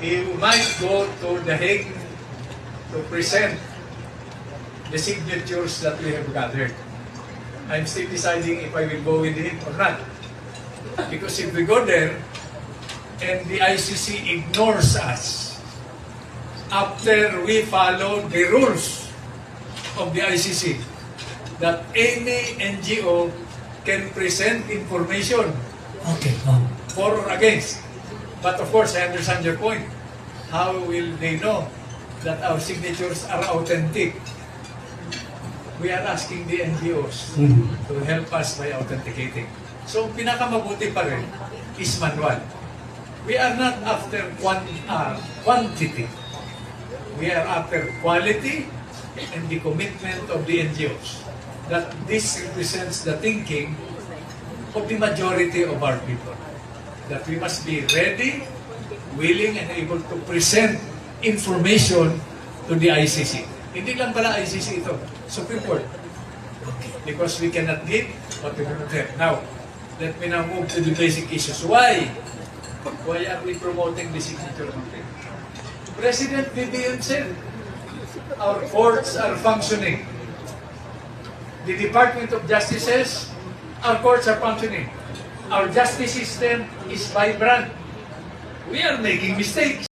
he might go to The Hague to present the signatures that we have gathered. I'm still deciding if I will go with him or not. Because if we go there, and the ICC ignores us, after we follow the rules of the ICC, that any NGO can present information Okay. for or against. But of course, I understand your point. How will they know that our signatures are authentic? We are asking the NGOs to help us by authenticating. So, pinakamabuti pa rin is manual. We are not after quantity. We are after quality and the commitment of the NGOs. That this represents the thinking of the majority of our people. That we must be ready, willing, and able to present information to the ICC. Hindi lang pala ICC ito, Supreme Court. Because we cannot give what we cannot have. Now, let me now move to the basic issues. Why? Why are we promoting the signature campaign? President BBM said, our courts are functioning. The Department of Justice says, our courts are functioning. Our justice system is vibrant. We are making mistakes.